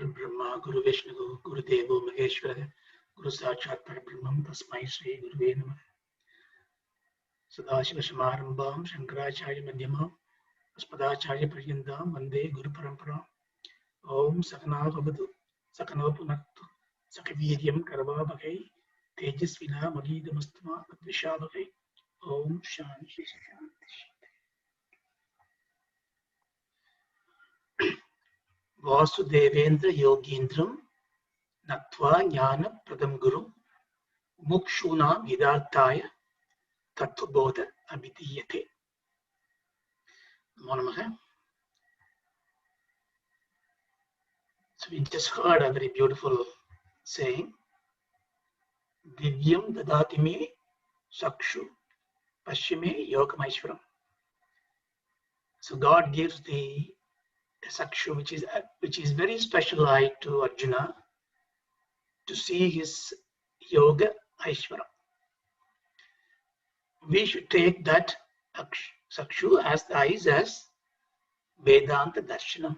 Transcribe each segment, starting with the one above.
Guru Brahma, Guru Vishnu, Guru Devo Maheshwara, Guru Sachat Parabrahmam, Tasmai Sri Guruve Namah. Sadashiva Samarambam, Shankaracharya Madhyamam, Aspadacharya Paryandam, Vande Guru Parampara. Om Sakana Bhavatu, Sakana Punaktu, Sakaviryam Karvabhagai, Tejasvina Magidamastama, Advishabhagai. Om Shanti Shanti. Vasudevendra Yogindram Nattva Jnana Pradam Guru Mukshunam Hidarthaya Tattva Bodha Abhidiyate. Namo Namaha. So we just heard a very beautiful saying. Divyam dadati me sakshu pashime yogamaishwaram. So God gives the sakshu, which is very special eye to Arjuna to see his yoga aishwaram. We should take that sakshu as the eyes as Vedanta Darshana.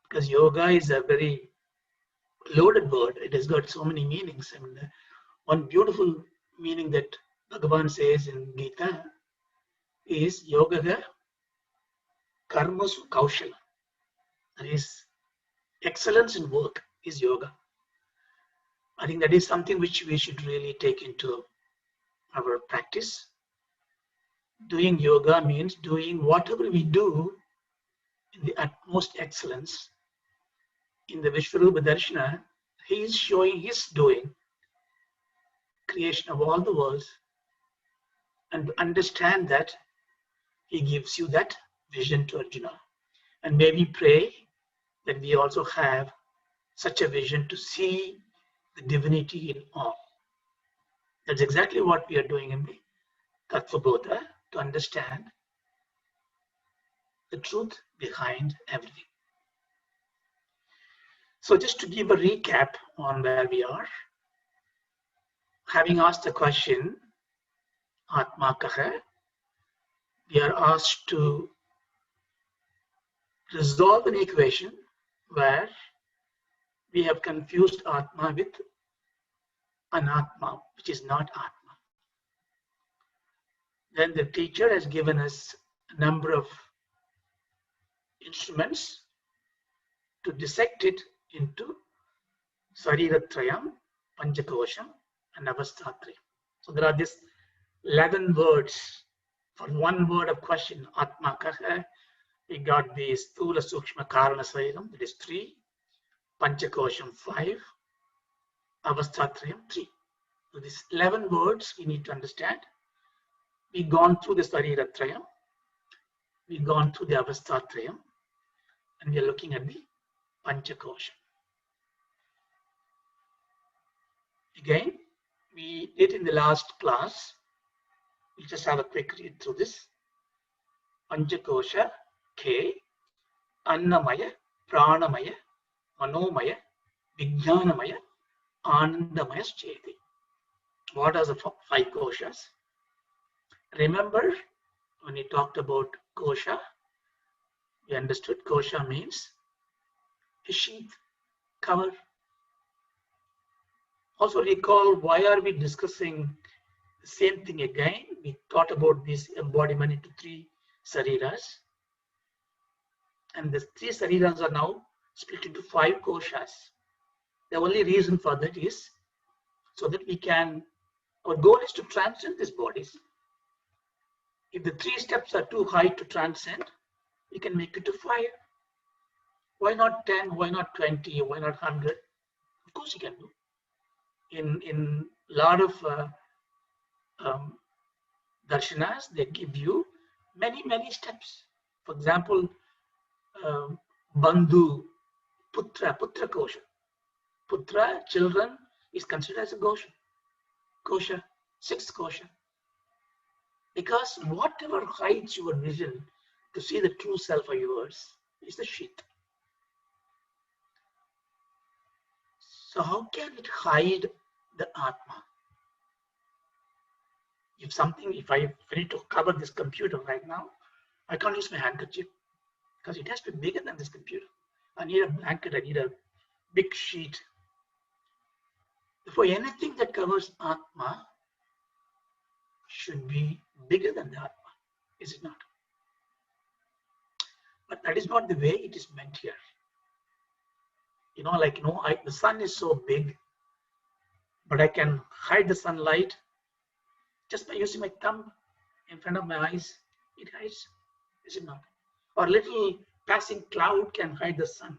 Because yoga is a very loaded word. It has got so many meanings. I mean, one beautiful meaning that Bhagavan says in Gita is yoga karmasu kaushala. That is, excellence in work is yoga. I think that is something which we should really take into our practice. Doing yoga means doing whatever we do in the utmost excellence. In the Vishwarupa Darshana, he is showing his doing, creation of all the worlds, and to understand that, he gives you that vision to Arjuna. And may we pray that we also have such a vision to see the divinity in all. That's exactly what we are doing in the Tattva Bodha, to understand the truth behind everything. So just to give a recap on where we are, having asked the question, Atma Kaha, we are asked to resolve an equation where we have confused Atma with Anatma, which is not Atma. Then the teacher has given us a number of instruments to dissect it into Sariratrayam, Panchakosham, and Avastatrayam. So there are these 11 words for one word of question, Atma Kaha. We got the Sthula Sukshma Karana Sariram, that is 3, Panchakosham 5, Avastatrayam 3. So these 11 words we need to understand. We've gone through the Sariratrayam, we've gone through the Avastatrayam, and we are looking at the Panchakosham. Again, we did in the last class, we'll just have a quick read through this. Panchakosha, K, Annamaya, Pranamaya, Manomaya, Vijnanamaya, Anandamaya Cheti. What are the 5 koshas? Remember, when we talked about kosha, we understood kosha means a sheath, cover. Also recall, why are we discussing the same thing again? We thought about this embodiment into 3 sariras. And the 3 sariras are now split into 5 koshas. The only reason for that is so that we can, our goal is to transcend these bodies. If the 3 steps are too high to transcend, we can make it to 5. Why not 10? Why not 20? Why not 100? Of course you can do. In a lot of darshanas, they give you many steps. For example, Bandhu, Putra Kosha. Putra, children, is considered as a Kosha, 6th Kosha. Because whatever hides your vision to see the true self of yours is the sheath. So how can it hide the Atma? If I need to cover this computer right now, I can't use my handkerchief because it has to be bigger than this computer. I need a blanket, I need a big sheet. For anything that covers Atma should be bigger than the Atma, is it not? But that is not the way it is meant here. The sun is so big, but I can hide the sunlight just by using my thumb in front of my eyes. It hides, is it not? Or a little passing cloud can hide the sun.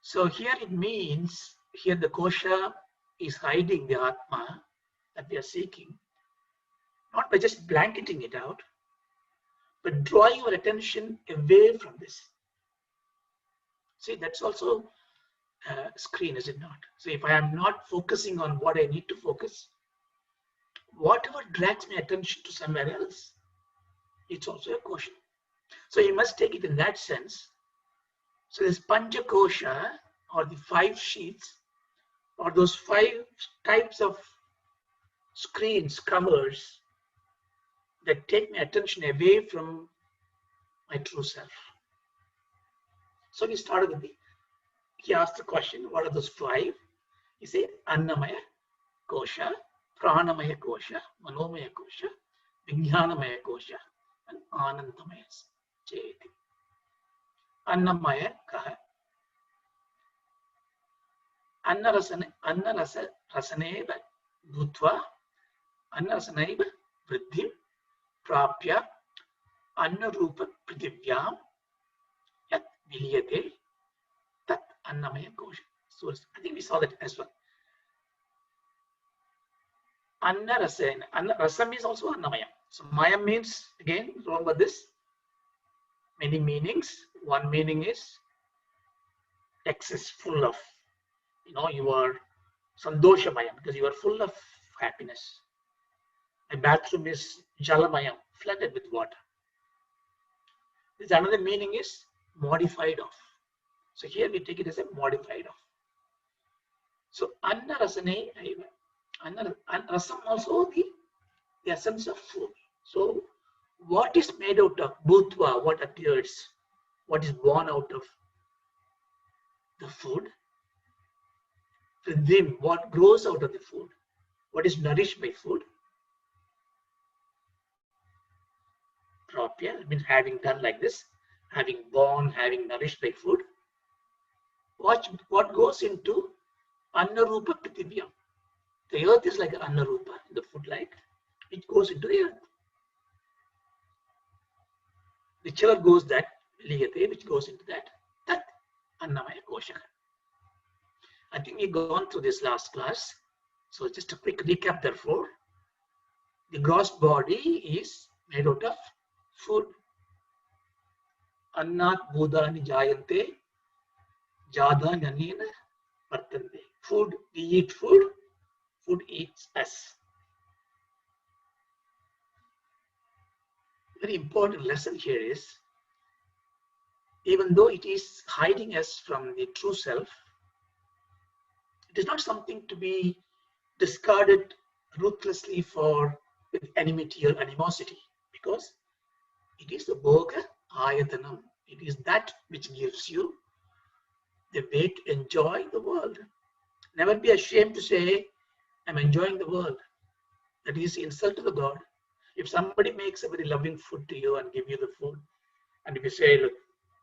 So here it means, here the Kosha is hiding the Atma that we are seeking, not by just blanketing it out, but drawing our attention away from this. See, that's also a screen, is it not? So if I am not focusing on what I need to focus, whatever drags my attention to somewhere else, it's also a Kosha. So you must take it in that sense. So this Panca Kosha, or the 5 sheets, or those 5 types of screens, covers that take my attention away from my true self. So we started with he asked the question, what are those 5? He said, Annamaya Kosha, Pranamaya Kosha, Manomaya Kosha, Vijnanamaya Kosha, and Anandamaya Cheti. Annamaya Kaha. Annarasaneva Bhutva, Annarasaneva Vriddhim, Prapya, Annarupa Prithivyam, Yat Viliyate, Tat Annamaya Kosha. So I think we saw that as well. Annarasena. Rasam is also Annamaya. So Maya means, again, remember this, many meanings. One meaning is excess, full of, you are Sandoshamaya, because you are full of happiness. A bathroom is Jalamaya, flooded with water. There's another meaning is modified of. So here we take it as a modified of. So Annarasane, Rasam also the essence of food. So what is made out of Bhutva, what appears, what is born out of the food? Vriddhim, what grows out of the food, what is nourished by food? Propya, means having done like this, having born, having nourished by food. What goes into Annarupa Prithivyam. The earth is like Annarupa, the food like. It goes into the earth. Whichever goes that, Liyate, which goes into that, that Annamaya Kosha. I think we've gone through this last class. So just a quick recap therefore. The gross body is made out of food. Annat Bodhani Jayante, Jada Nanina Vartante. Food, we eat food, food eats us. Very important lesson here is, even though it is hiding us from the true self, it is not something to be discarded ruthlessly with enmity or animosity, because it is the Bhoga Ayatanam. It is that which gives you the way to enjoy the world. Never be ashamed to say, I'm enjoying the world. That is insult to the God. If somebody makes a very loving food to you and give you the food, and if you say, look,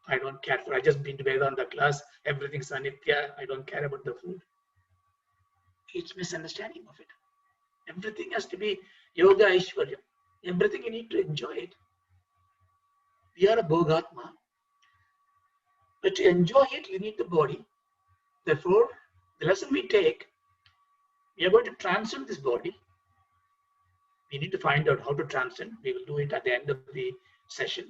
I don't care for, I just been to Vedanta class, everything's anitya, I don't care about the food. It's misunderstanding of it. Everything has to be yoga aishwarya. Everything you need to enjoy it. We are a Bhogatma. But to enjoy it, you need the body. Therefore, the lesson we take, we are going to transcend this body. We need to find out how to transcend. We will do it at the end of the session.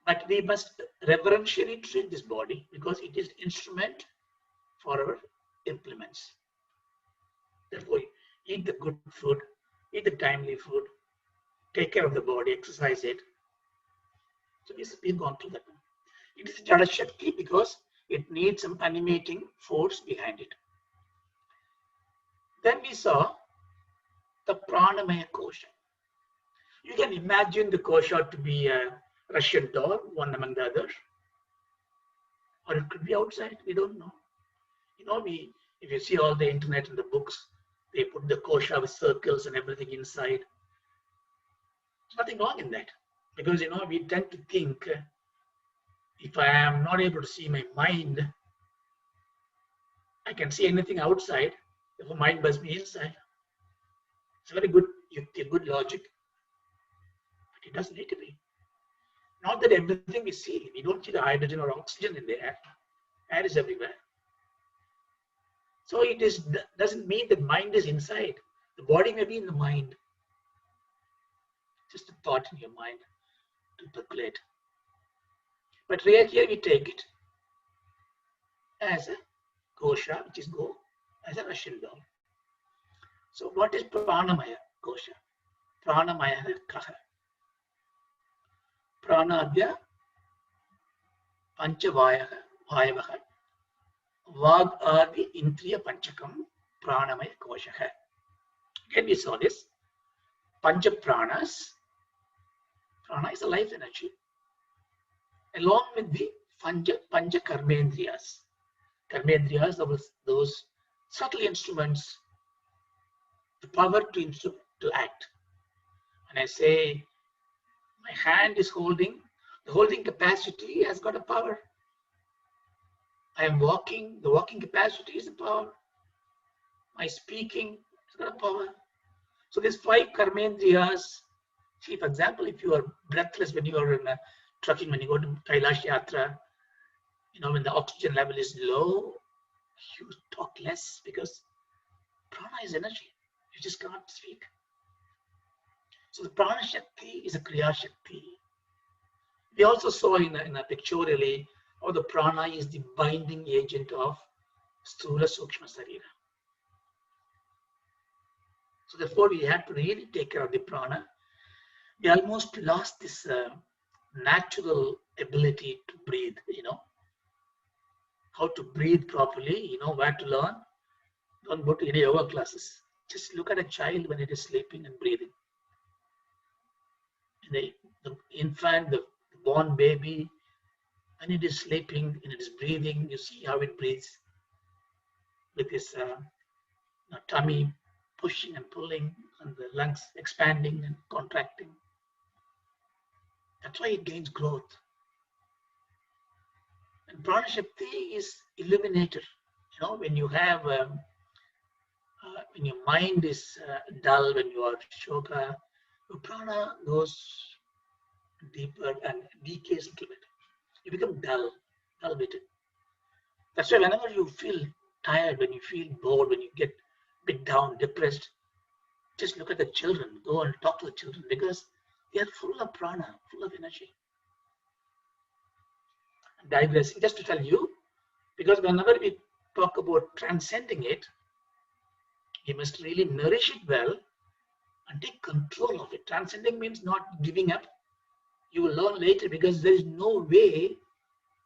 But we must reverentially treat this body because it is instrument for our implements. Therefore, eat the good food, eat the timely food, take care of the body, exercise it. So we've gone through that one. It is Jada Shakti because it needs some animating force behind it. Then we saw the Pranamaya Kosha. You can imagine the Kosha to be a Russian doll, one among the other, or it could be outside. We don't know. If you see all the internet and the books, they put the kosha with circles and everything inside. There's nothing wrong in that, because we tend to think if I am not able to see my mind, I can see anything outside. Therefore, mind must be inside. It's a very good yukti, good logic, but it doesn't need to be. Not that everything we see, we don't see the hydrogen or oxygen in the air. Air is everywhere. So it doesn't mean that mind is inside. The body may be in the mind. Just a thought in your mind to percolate. But here we take it as a kosha, which is go, as a Russian doll. So what is pranamaya kosha? Pranamaya kaha. Pranadya panchavaya vayavaha. Vag adi indriya panchakam pranamaya kosha. Again we saw this. Pancha pranas. Prana is a life energy. Along with the pancha karmendriyas. Karmendriyas are those subtle instruments, the power to act. When I say my hand is holding, the holding capacity has got a power. I am walking, the walking capacity is a power. My speaking has got a power. So these 5 karmendriyas, see, for example, if you are breathless when you are in a trucking, when you go to Kailash Yatra, when the oxygen level is low, you talk less because prana is energy. You just can't speak. So the prana shakti is a kriya shakti. We also saw in a pictorially how the prana is the binding agent of sthula sukshma sarira. So therefore we have to really take care of the prana. We almost lost this natural ability to breathe, how to breathe properly, where to learn. Don't go to any yoga classes. Just look at a child when it is sleeping and breathing. And the infant, the born baby, when it is sleeping and it is breathing, you see how it breathes with this tummy pushing and pulling and the lungs expanding and contracting. That's why it gains growth. And prana shakti is illuminator. When you have, when your mind is dull, when you are shoka, your prana goes deeper and decays a little bit. You become dull-witted. That's why whenever you feel tired, when you feel bored, when you get a bit down, depressed, just look at the children. Go and talk to the children because they are full of prana, full of energy. Digressing, just to tell you, because whenever we talk about transcending it, you must really nourish it well and take control of it. Transcending means not giving up. You will learn later because there is no way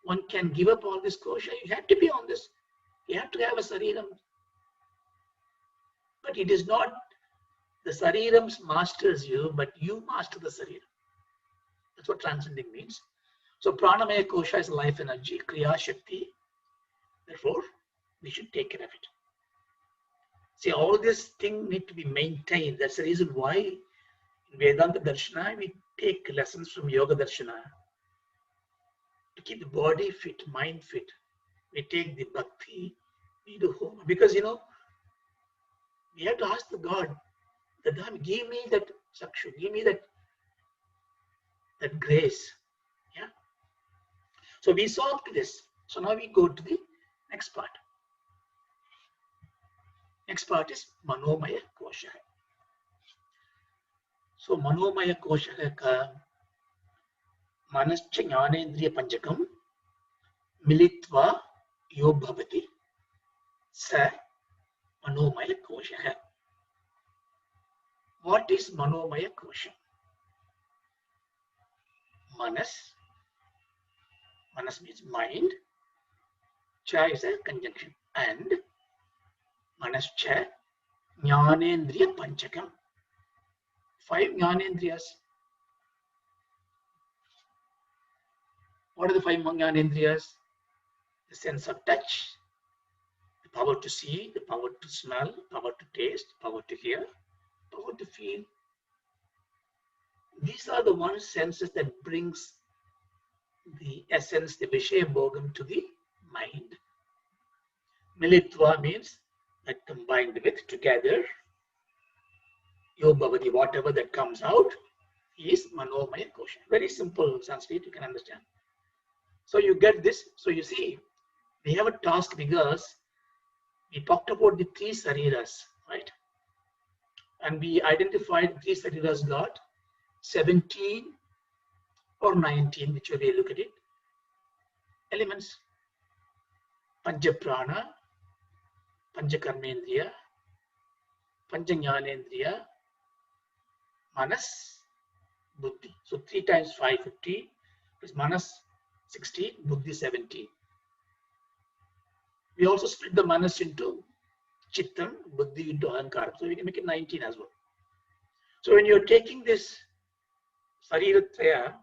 one can give up all this kosha. You have to be on this. You have to have a sariram. But it is not the sariram masters you, but you master the sariram. That's what transcending means. So pranamaya kosha is life energy, kriya shakti. Therefore, we should take care of it. See, all this thing need to be maintained. That's the reason why in Vedanta Darshana, we take lessons from Yoga Darshana to keep the body fit, mind fit. We take the bhakti, we do home. Because, we have to ask the God, that give me that sakshu, give me that grace. Yeah. So we solved this. So now we go to the next part. Next part is Manomaya Kosha. So Manomaya Kosha ka Manascha Jnanendriya Panchakam Militva Yo Bhavati Sa Manomaya Kosha. What is Manomaya Kosha? Manas means mind. Cha is a conjunction. And Manascha Jnanendriya Panchakam. 5 Jnanendriyas. What are the five Jnanendriyas? The sense of touch, the power to see, the power to smell, power to taste, power to hear, power to feel. These are the one senses that brings the essence, the Vishaya Bhogam to the mind. Militva means that combined with, together. Yo Bhavati, whatever that comes out is Manomaya Kosha. Very simple Sanskrit, you can understand. So you get this. So you see, we have a task because we talked about the three sariras, right? And we identified three sariras got 17 or 19, whichever way you look at it, elements. Pancha Prana, Pancha Karmendriya, Pancha Jnanendriya, Manas, Buddhi. So 3 times 5, 50, plus Manas 16, Buddhi 17. We also split the Manas into Chittam, Buddhi into Ahankara. So we can make it 19 as well. So when you're taking this Sariratraya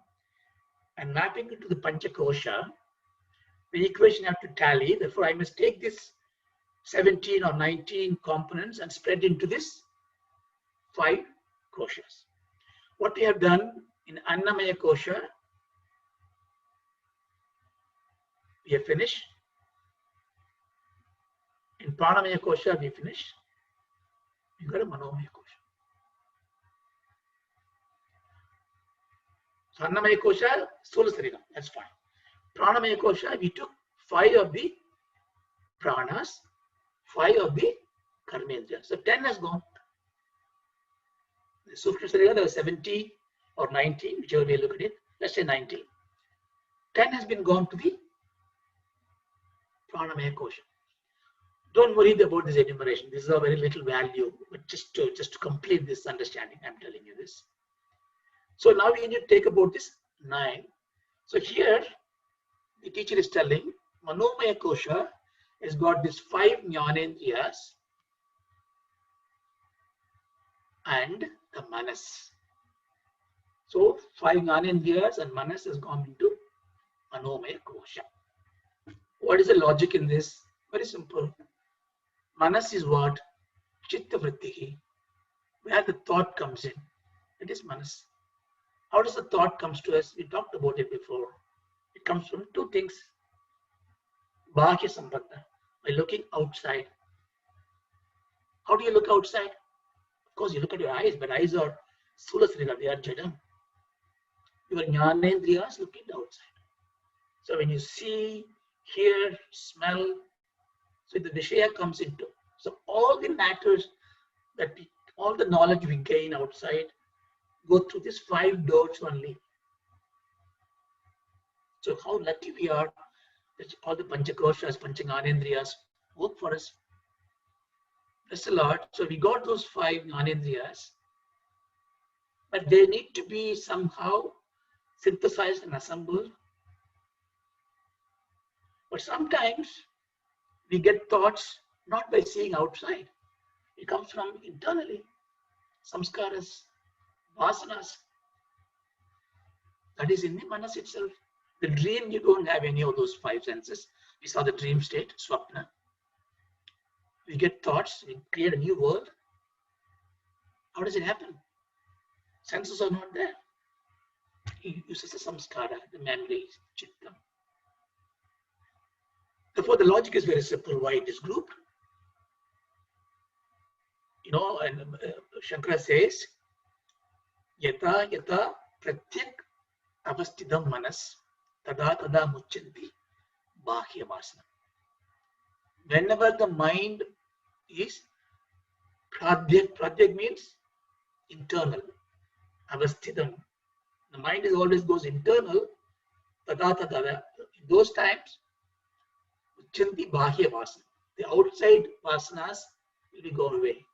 and mapping it to the Pancha Kosha, the equation have to tally. Therefore, I must take this 17 or 19 components and spread into this 5 koshas. What we have done in Annamaya Kosha, we have finished. In Pranamaya Kosha, we finished. We got a Manomaya Kosha. So Annamaya Kosha, Stula Sarira, that's fine. Pranamaya Kosha, we took 5 of the pranas, 5 of the karmendriyas. So 10 has gone. The Sukshma Sarira, there was 70 or 19, whichever way you look at it. Let's say 19. 10 has been gone to the Pranamaya Kosha. Don't worry about this enumeration. This is a very little value, but just to complete this understanding, I'm telling you this. So now we need to take about this 9. So here, the teacher is telling Manomaya Kosha has got these 5 Jnanendriyas and the Manas. So 5 Jnanendriyas and Manas has gone into Manomaya Kosha. What is the logic in this? Very simple. Manas is what? Chitta Vrittihi, where the thought comes in. It is Manas. How does the thought comes to us? We talked about it before. It comes from 2 things. Bhakya Sambandha, by looking outside. How do you look outside? Of course, you look at your eyes, but eyes are Sula Sarira, they are Jadam. Your Jnanendriyas looking outside. So when you see, hear, smell, so the Vishaya comes into. So all the matters that all the knowledge we gain outside go through these 5 doors only. So how lucky we are that all the Panchakoshas, Pancha-Jnanendriyas work for us. That's a lot. So we got those 5 Jnanendriyas, but they need to be somehow synthesized and assembled. But sometimes we get thoughts not by seeing outside. It comes from internally. Samskaras, vasanas. That is in the manas itself. The dream, you don't have any of those 5 senses. We saw the dream state, swapna. We get thoughts, we create a new world. How does it happen? Senses are not there. He uses the samskara, the memory, chitta. Therefore, the logic is very simple why it is grouped. You know, and Shankara says, Yata yata pratyak avastidam manas tada tada muchanti bahya vasana. Whenever the mind is pradyak means internal, avastidam. The mind is always goes internal, tada tada. In those times, muchanti bahya vasana. The outside vasanas will be gone away.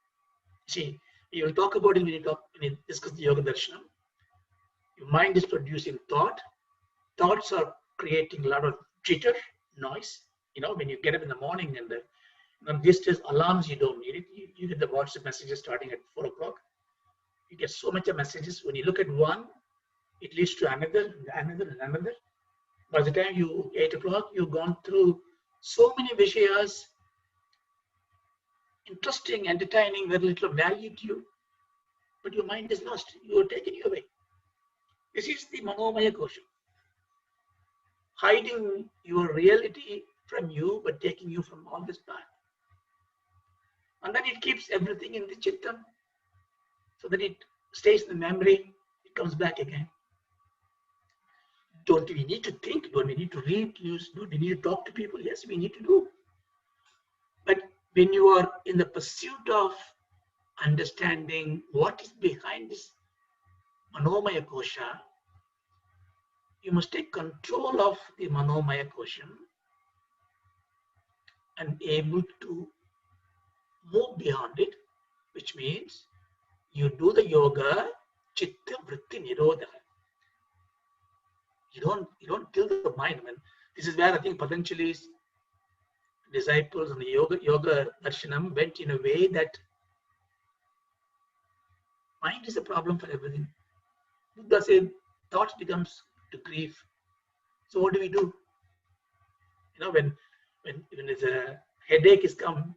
See, you will talk about it when you discuss the Yoga Darshana. Your mind is producing thought. Thoughts are creating a lot of jitter, noise. You know, when you get up in the morning and these days alarms, you don't need it. You get the WhatsApp messages starting at 4 o'clock. You get so much of messages. When you look at one, it leads to another, and another, and another. By the time you 8 o'clock, you've gone through so many vishayas, interesting, entertaining, very little value to you, but your mind is lost. You are taken away. This is the Manomaya Kosha, hiding your reality from you, but taking you from all this path. And then it keeps everything in the Chittam, so that it stays in the memory, it comes back again. Don't we need to think? Don't we need to read news? Don't we need to talk to people? Yes, we need to do. But when you are in the pursuit of understanding what is behind this Manomaya Kosha, you must take control of the Manomaya Kosha and able to move beyond it, which means you do the yoga chitta vritti nirodha. You don't kill the mind. I mean, this is where I think Patanjali's disciples and the yoga darshanam went in a way that mind is a problem for everything. Buddha said thoughts becomes to grief. So what do we do? You know, when there's a headache is come,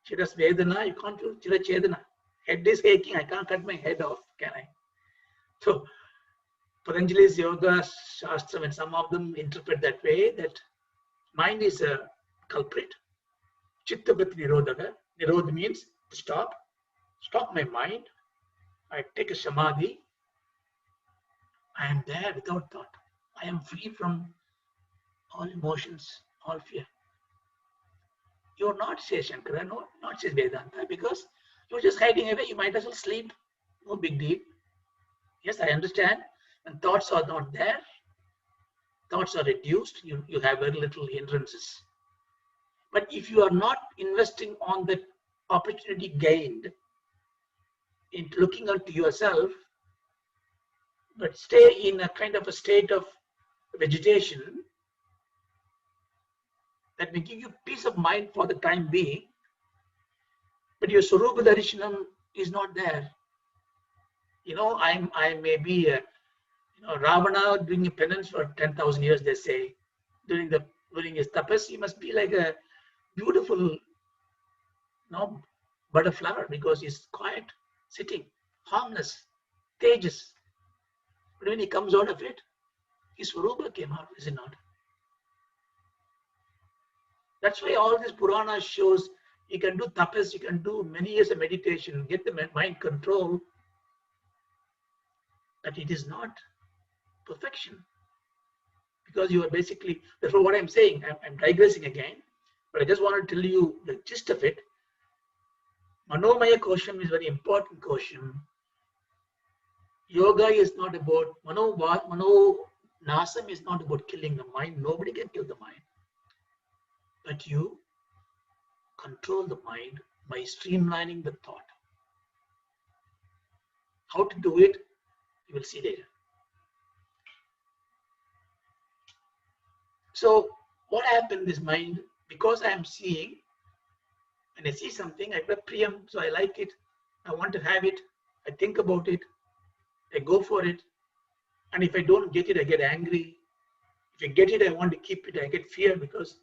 Chiras Vedana, you can't do Chira Chedana. Head is aching, I can't cut my head off, can I? So Patanjali's yoga shastra, when some of them interpret that way, that mind is a culprit. Chitta Vritti Nirodha. Nirodha means to stop my mind. I take a samadhi. I am there without thought. I am free from all emotions, all fear. You're not, says Shankara, no, not says Vedanta, because you're just hiding away. You might as well sleep. No big deal. Yes, I understand. When thoughts are not there, thoughts are reduced, you have very little hindrances. But if you are not investing on the opportunity gained in looking unto yourself, but stay in a kind of a state of vegetation that may give you peace of mind for the time being, but your Swarupa Darshanam is not there. You know, I may be Ravana doing a penance for 10,000 years, they say. During his tapas, he must be like a beautiful bud of flower, because he's quiet, sitting, harmless, tejas. But when he comes out of it, his Swarupa came out, is it not? That's why all this Purana shows you can do tapas, you can do many years of meditation, get the mind control, but it is not perfection. Because you are basically, therefore what I'm saying, I'm digressing again, but I just want to tell you the gist of it. Manomaya Kosham is very important Kosham. Yoga is not about, Mano Nasam is not about killing the mind. Nobody can kill the mind. But you control the mind by streamlining the thought. How to do it, you will see later. So what happened in this mind, because I am seeing, when I see something, I get priyam, so I like it, I want to have it, I think about it, I go for it, and if I don't get it, I get angry. If I get it, I want to keep it, I get fear because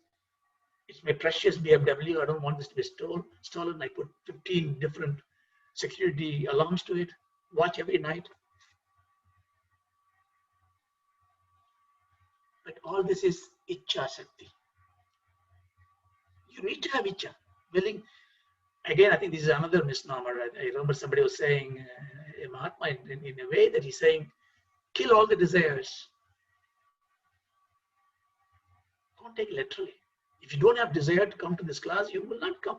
it's my precious BMW, I don't want this to be stolen. I put 15 different security alarms to it, watch every night. But all this is Ichcha Shakti. You need to have Ichcha, willing. Again, I think this is another misnomer. I remember somebody was saying, a Mahatma, in a way that he's saying, kill all the desires. Don't take it literally. If you don't have desire to come to this class, you will not come.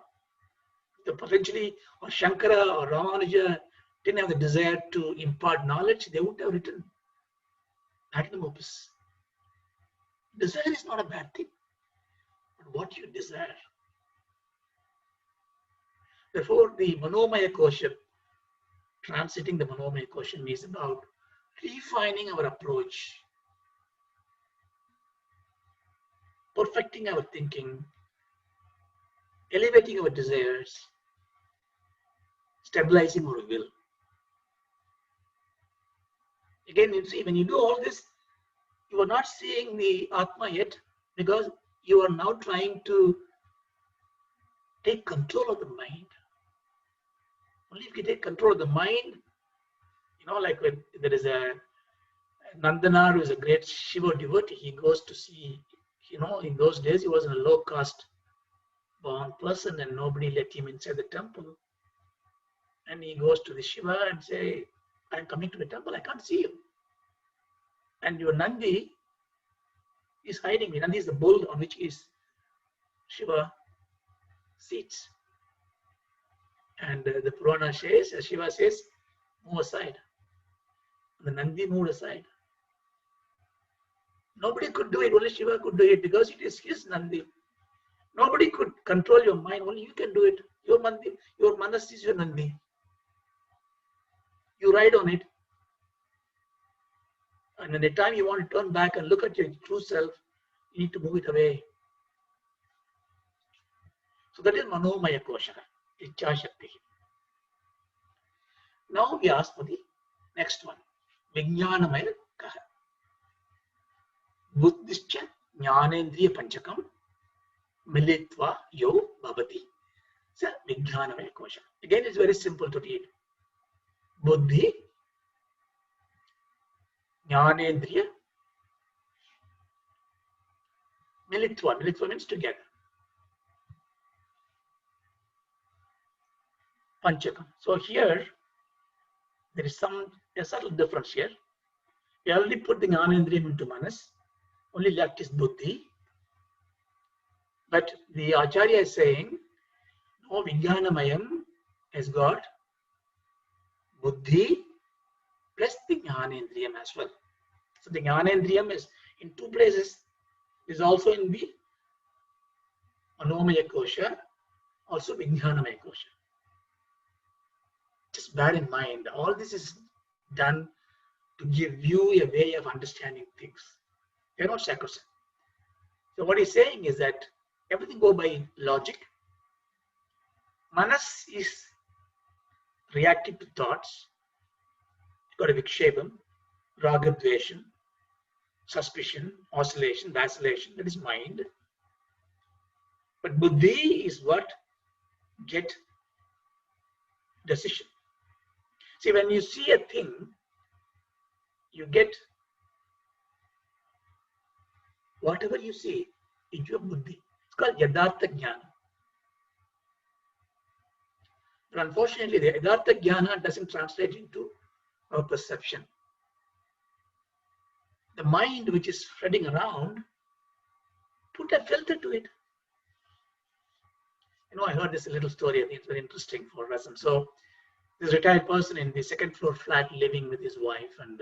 If Patanjali or Shankara or Ramanuja didn't have the desire to impart knowledge, they wouldn't have written magnum opus. Desire is not a bad thing, but what you desire. Therefore, the Manomaya Kosha, transiting the Manomaya Kosha, is about refining our approach, perfecting our thinking, elevating our desires, stabilizing our will. Again, you see, when you do all this, You are not seeing the Atma yet because you are now trying to take control of the mind. Only if you take control of the mind, like when there is a Nandana, who is a great Shiva devotee, he goes to see, in those days he was a low caste born person and nobody let him inside the temple. And he goes to the Shiva and say, I'm coming to the temple, I can't see you. And your Nandi is hiding me. Nandi is the bull on which is Shiva sits. And the Purana says, Shiva says, move aside. The Nandi moved aside. Nobody could do it, only Shiva could do it because it is his Nandi. Nobody could control your mind, only you can do it. Your Manas is your Nandi. You ride on it. And at the time you want to turn back and look at your true self, you need to move it away. So that is Manomaya Kosha, Ichha Shakti. Now we ask for the next one. Vijnanamaya Kaha. Buddhischa Jnanendriya Panchakam Militva Yo Bhavati. So Vijnanamaya Kosha. Again, it's very simple to read. Buddhi, Jnanendriya, Militva. Militva means together. Panchakam. So here, there is a subtle difference here. We already put the Jnanendriyam into Manas. Only left is Buddhi. But the Acharya is saying, no, Vijnanamayam has got Buddhi plus the Jnanendriyam as well. So the Jnanendriyam is in two places. It is also in the Manomaya Kosha, also Vijnanamaya Kosha. Just bear in mind, all this is done to give you a way of understanding things. They are not sacrosanct. So what he's saying is that everything go by logic. Manas is reactive to thoughts. You've got a vikshepam, raga, dvesham, suspicion, oscillation, vacillation. That is mind. But buddhi is what get decision. See, when you see a thing, you get whatever you see into your buddhi. It's called Yadartha Jnana. But unfortunately, the Yadartha Jnana doesn't translate into our perception. The mind which is spreading around, put a filter to it. I heard this little story. I think it's very interesting for us. And so, this retired person in the second floor flat living with his wife, and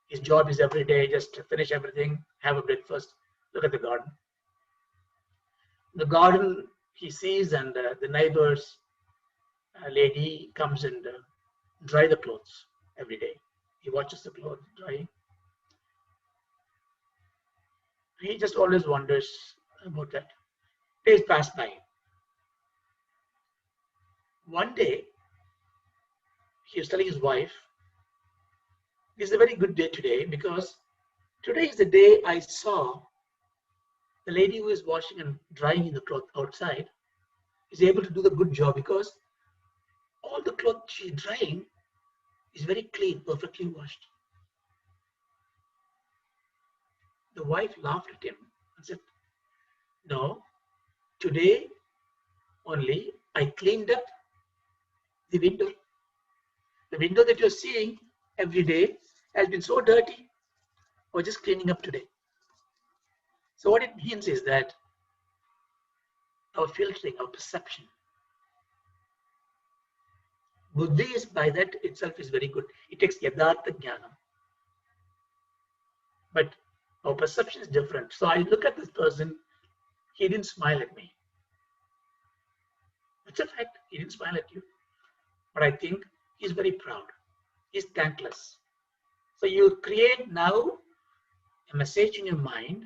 his job is every day just to finish everything, have a breakfast, look at the garden. The garden he sees, and the neighbor's lady comes and dry the clothes every day. He watches the clothes drying. He just always wonders about that. Days pass by. One day, he was telling his wife, this is a very good day today because today is the day I saw the lady who is washing and drying in the cloth outside is able to do the good job because all the cloth she's drying is very clean, perfectly washed. The wife laughed at him and said, no, today only I cleaned up the window. The window that you're seeing every day has been so dirty. We're just cleaning up today. So what it means is that our filtering, our perception, buddhi is by that itself is very good. It takes yadartha jnana. But our perception is different. So I look at this person, he didn't smile at me. It's a fact, he didn't smile at you. But I think he's very proud. He's thankless. So you create now a message in your mind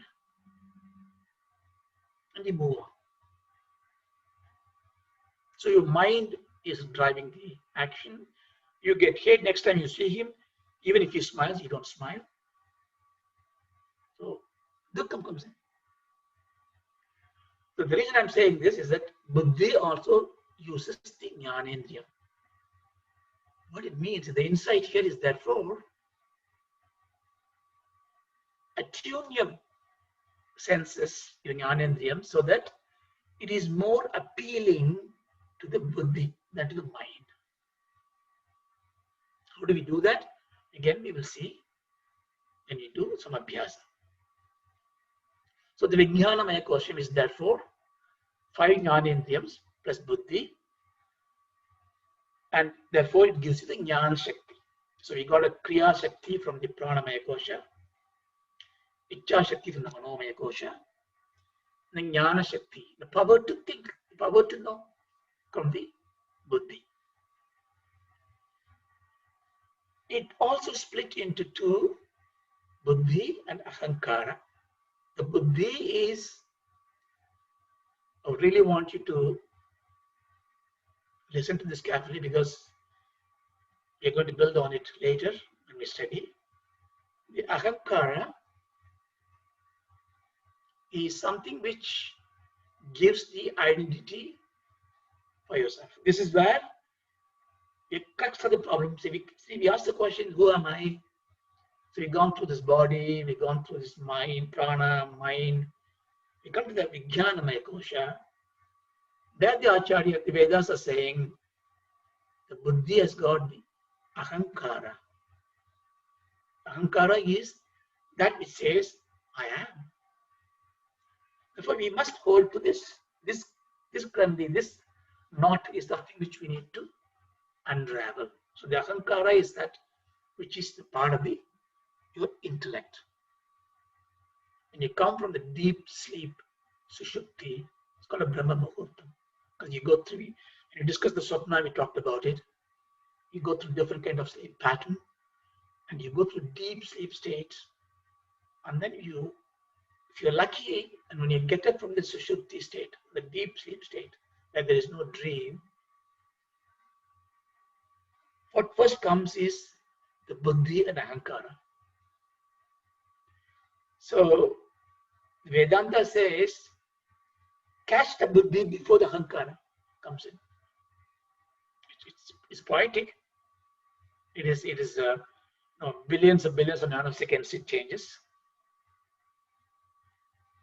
and you move on. So your mind is driving the action. You get hate next time you see him. Even if he smiles, you don't smile. Dukkham comes in. So the reason I'm saying this is that buddhi also uses the jnanendriya. What it means, the insight here is therefore, attune your senses, your jnanendriyam, so that it is more appealing to the buddhi than to the mind. How do we do that? Again, we will see when we do some abhyasa. So the Vijnanamaya Kosha is therefore 5 jnanendriyams plus buddhi, and therefore it gives you the jnana shakti. So we got a kriya shakti from the pranamaya kosha, ichcha shakti from the manomaya kosha, the jnana shakti, the power to think, the power to know, from the buddhi. It also split into 2, buddhi and ahankara. The buddhi is, I really want you to listen to this carefully because we're going to build on it later when we study. The ahankara is something which gives the identity for yourself. This is where it cuts for the problem. See, we ask the question, who am I? So we've gone through this body, we've gone through this mind, prana, mind. We come to the Vijnanamaya Kosha. There the Acharya, the Vedas are saying, the buddhi has got the ahankara. Ahankara is that which says, I am. Therefore, we must hold to this grandhi, this knot is something which we need to unravel. So the ahankara is that which is the part of your intellect. When you come from the deep sleep, sushupti, it's called a Brahma Muhurtam. Because you go through, when you discuss the Swapna, we talked about it. You go through different kind of sleep pattern, and you go through deep sleep states, and then if you're lucky, and when you get up from the sushupti state, the deep sleep state, where there is no dream, what first comes is the buddhi and ahankara. So Vedanta says, catch the buddhi before the ahankara comes in. It's poetic. It is billions of nanoseconds it changes.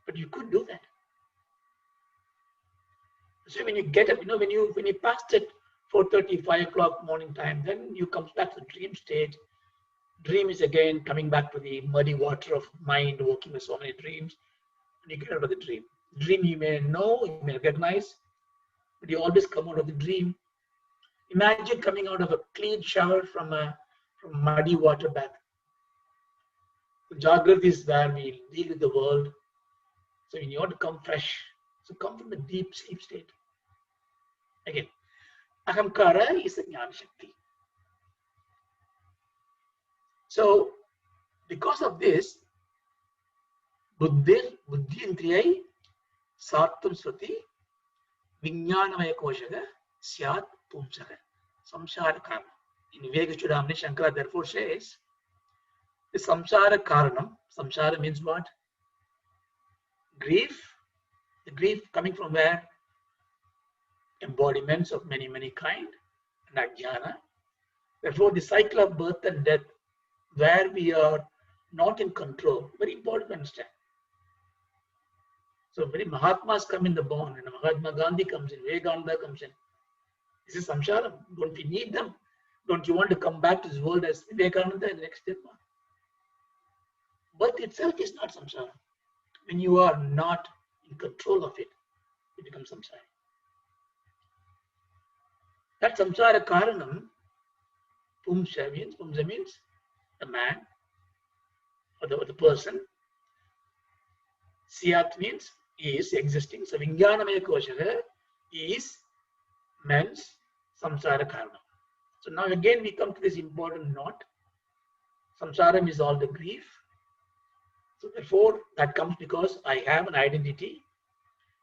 But you could do that. So when you get up, when you pass it 4:30, 5 o'clock morning time, then you come back to the dream state. Dream is again coming back to the muddy water of mind, working with so many dreams, and you get out of the dream. Dream you may know, you may recognize, but you always come out of the dream. Imagine coming out of a clean shower from muddy water bath. The Jagrati is where we deal with the world. So when you want to come fresh, so come from the deep sleep state. Again, ahamkara is a jnana shakti. So because of this, buddhi indriyai sartam swati vijnanamaya koshaga syat pumsaga samsara karma. In Viveka Chudamani, Shankara therefore says, the samsara karanam, samsara means what? Grief. The grief coming from where? Embodiments of many, many kind, and ajnana. Therefore, the cycle of birth and death, where we are not in control, very important to understand. So many Mahatmas come in the born, and Mahatma Gandhi comes in, Vivekananda comes in. This is samsara. Don't we need them? Don't you want to come back to this world as Vivekananda and the next step? Birth itself is not samsara. When you are not in control of it, it becomes samsara. That samsara karanam, pumsa means the man or the person. Siyat means is existing. So Vijnanamaya Kosha is man's samsara karanam. So now again we come to this important knot. Samsaram is all the grief. So therefore that comes because I have an identity.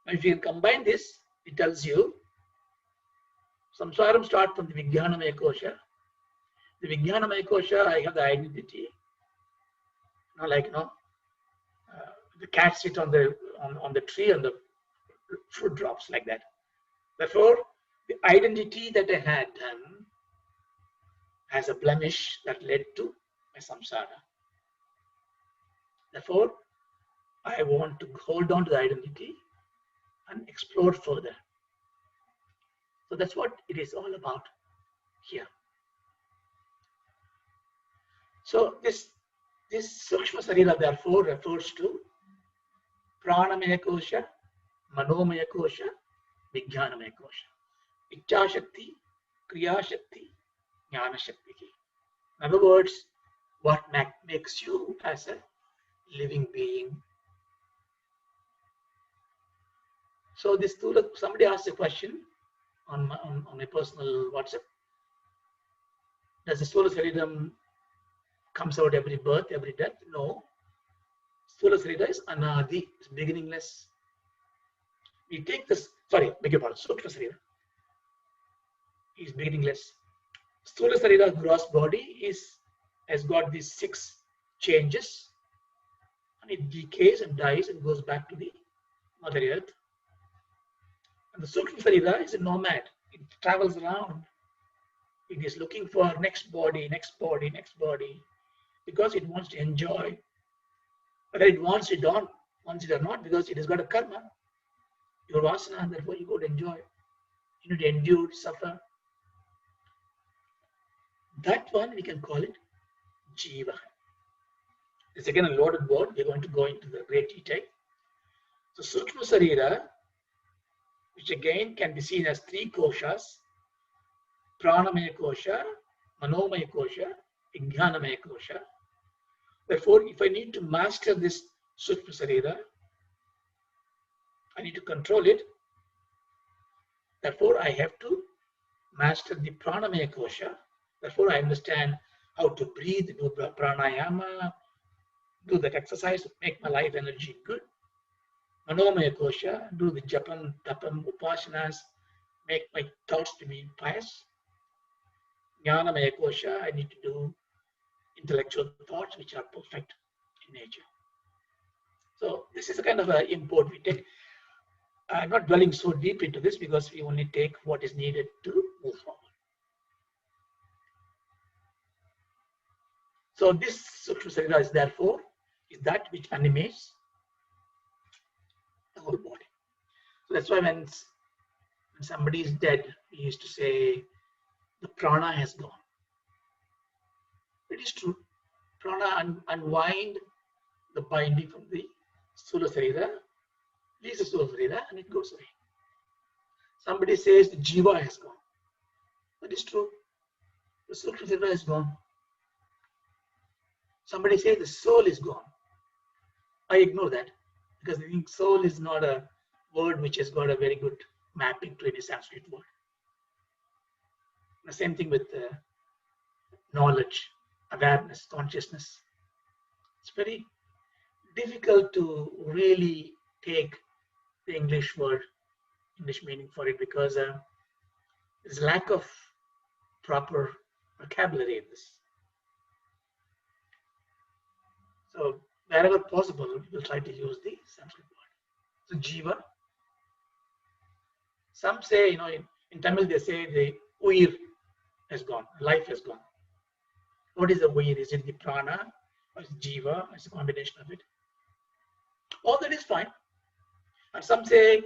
Now if you combine this, it tells you samsaram starts from the Vijnanamaya Kosha. The Vijnanamaya Kosha, I have the identity. Now the cat sit on the tree and the fruit drops like that. Therefore, the identity that I had done has a blemish that led to my samsara. Therefore, I want to hold on to the identity and explore further. So that's what it is all about here. So this Sukshma Sarira therefore refers to Pranamaya Kosha, Manomaya Kosha, Vijnanamaya Kosha. Icha Shakti, Kriya Shakti, Jnana Shakti. In other words, what makes you as a living being. So this somebody asked a question on my personal WhatsApp. Does the Stula Sariram comes out every birth, every death? No. Stula Sarira is Anadi, it's beginningless. We take this, sorry, beg your pardon, Sukshma Sarira is beginningless. Stula Sarira, gross body, has got these 6 changes, and it decays and dies and goes back to the Mother Earth. And the Sukshma Sarira is a nomad. It travels around. It is looking for next body, next body, next body, because it wants to enjoy. Whether it wants it or not, because it has got a karma, your vasana, and therefore you go to enjoy. You need to endure, suffer. That one we can call it jiva. It's again a loaded word. We're going to go into the great detail. So Sukshma Sarira, which again can be seen as 3 koshas: Pranamaya Kosha, Manomaya Kosha, Vijnanamaya Kosha. Therefore, if I need to master this Sukshma Sarira, I need to control it. Therefore, I have to master the Pranamaya Kosha. Therefore, I understand how to breathe, do pranayama, do that exercise, make my life energy good. Manomaya Kosha, do the japam, tapam, upasanas, make my thoughts to be pious. Jnanamaya Kosha, I need to do intellectual thoughts which are perfect in nature. So this is a kind of an import we take. I'm not dwelling so deep into this because we only take what is needed to move forward. So this Sukshma Sarira is therefore that which animates the whole body. So that's why when somebody is dead, we used to say the prana has gone. It is true. Prana unwind the binding from the Stula Sarira, leaves the Stula Sarira, and it goes away. Somebody says the jiva has gone. That is true. The Sukshma Sarira is gone. Somebody says the soul is gone. I ignore that because I think soul is not a word which has got a very good mapping to any Sanskrit word. The same thing with knowledge, awareness, consciousness. It's very difficult to really take the English word, English meaning for it, because there's a lack of proper vocabulary in this. So wherever possible, we'll try to use the Sanskrit word. So jiva. Some say, in Tamil they say the uir has gone, life has gone. What is the uir? Is it the prana or is it jiva? It's a combination of it. All that is fine. And some say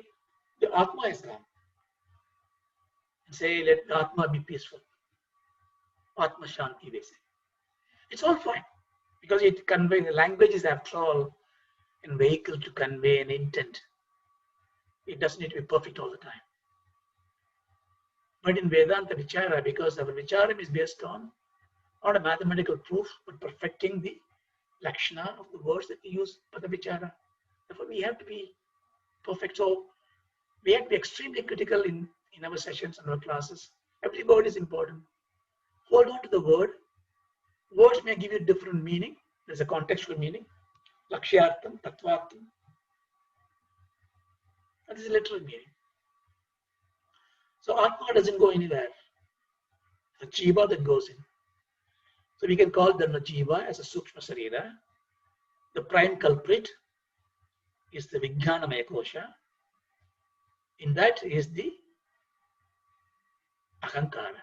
the atma is gone. And say let the atma be peaceful. Atma shanti, they say. It's all fine. Because it conveys, the language is after all a vehicle to convey an intent. It doesn't need to be perfect all the time. But in Vedanta Vicara, because our Vicharam is based on not a mathematical proof, but perfecting the lakshana of the words that we use for the Vicara. Therefore, we have to be perfect. So we have to be extremely critical in our sessions and our classes. Every word is important. Hold on to the word. Words may give you different meaning. There's a contextual meaning. Lakshyartham, Tattvartham. That is a literal meaning. So Atma doesn't go anywhere. The jiva that goes in. So we can call the jiva as a Sukshma Sarira, the prime culprit, is the Vijnanamaya Kosha. In that is the Ahankara.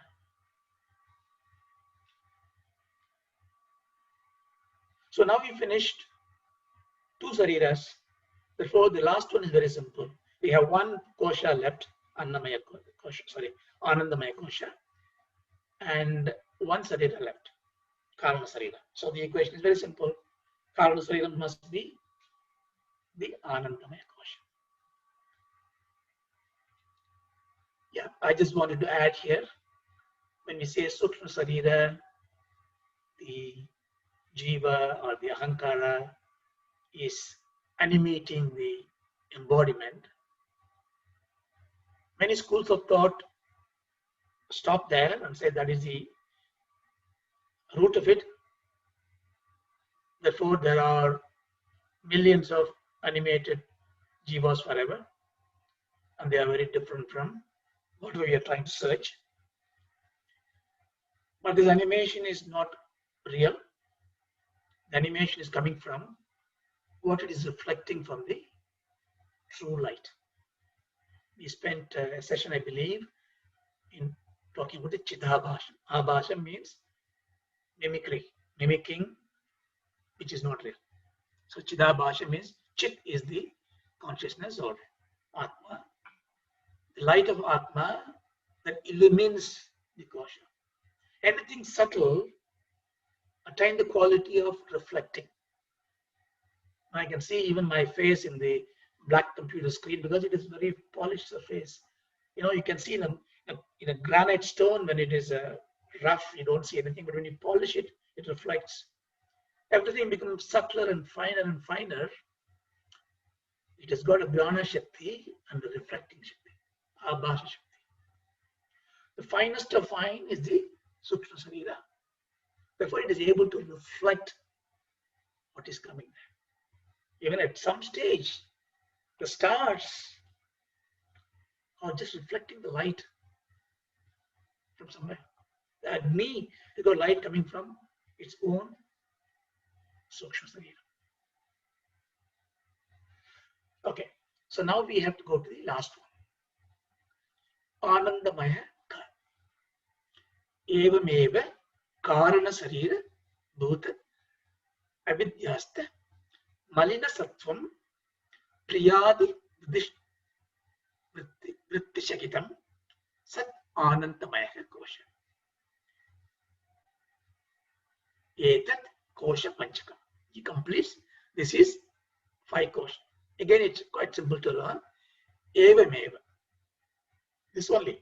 So now we finished two Sariras. Therefore, the last one is very simple. We have one Kosha left, Annamaya Kosha, Anandamaya Kosha, and one Sarira left, Karana Sarira. So the equation is very simple. Karana Sarira must be the Anandamaya Kosha. Yeah, I just wanted to add here, when we say Sukshma Sarira, the Jiva or the Ahankara is animating the embodiment. Many schools of thought stop there and say that is the root of it. Therefore, there are millions of animated jivas forever, and they are very different from what we are trying to search. But this animation is not real. The animation is coming from what it is reflecting from the true light. We spent a session, I believe, in talking about the Chidabhasha. Abhasha means mimicry, mimicking which is not real. So Chidabhasha means Chit is the consciousness or Atma, the light of Atma that illumines the Kosha. Anything subtle attain the quality of reflecting. I can see even my face in the black computer screen because it is very polished surface. You know, you can see in a granite stone when it is rough, you don't see anything, but when you polish it, it reflects. Everything becomes subtler and finer. It has got a Dhyana Shakti and the reflecting Shakti, Abhasha Shakti. The finest of fine is the Sukshma Sarira. Therefore, it is able to reflect what is coming there. Even at some stage, the stars are just reflecting the light from somewhere. The Agni, they got light coming from its own Sukshma Sarira. Okay, so now we have to go to the last one. Anandamaya Kara. Evameva Karana Sarira Bhuta Avidyasta Malina Sattvam Priyadi Vrittishakitam Sat Anandamaya Kosha. Etat Kosha Panchakam. He completes. This is 5 Kosha. Again, it's quite simple to learn. Evameva. This only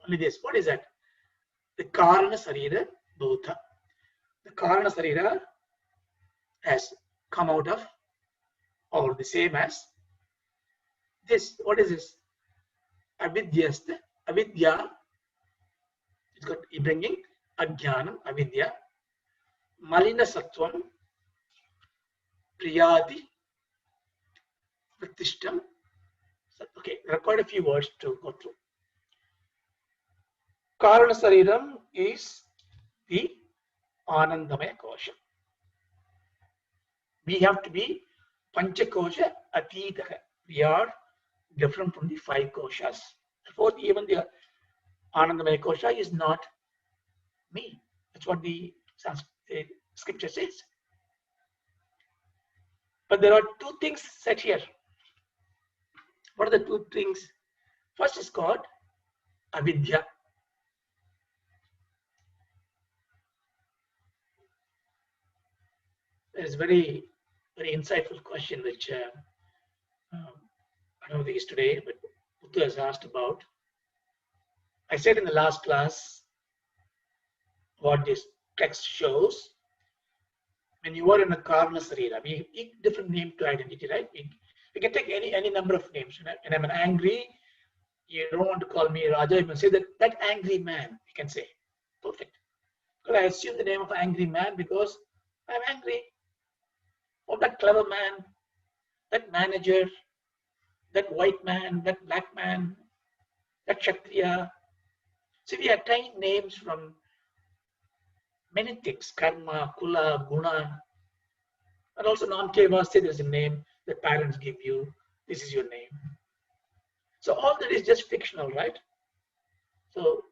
this. What is that? The Karana Sarira Bhuta. The Karana Sarira has come out of, or the same as this. What is this? Avidyasta. Avidya. It's got bringing Ajnanam, Avidya. Malina Sattvam. Priyati. Pratishtam. Okay, there are quite a few words to go through. Karana Sariram is the Anandamaya Kosha. We have to be Pancha Kosha Atitaha. We are different from the 5 Koshas. Therefore, even the Anandamaya Kosha is not me. That's what the scripture says. But there are 2 things set here. What are the 2 things? First is called Avidya. There is very insightful question which I don't think it's today, but Uttu has asked about. I said in the last class what this text shows. When you are in a Karana Sarira, we give different name to identity, right? We can take any number of names. When I'm angry, you don't want to call me Raja, you can say that angry man, you can say. Perfect. Because I assume the name of angry man because I'm angry. Or that clever man, that manager, that white man, that black man, that Kshatriya. So we attain names from many things, karma, kula, guna, and also non-kevas say there's a name, the parents give you, this is your name. So all that is just fictional, right? So,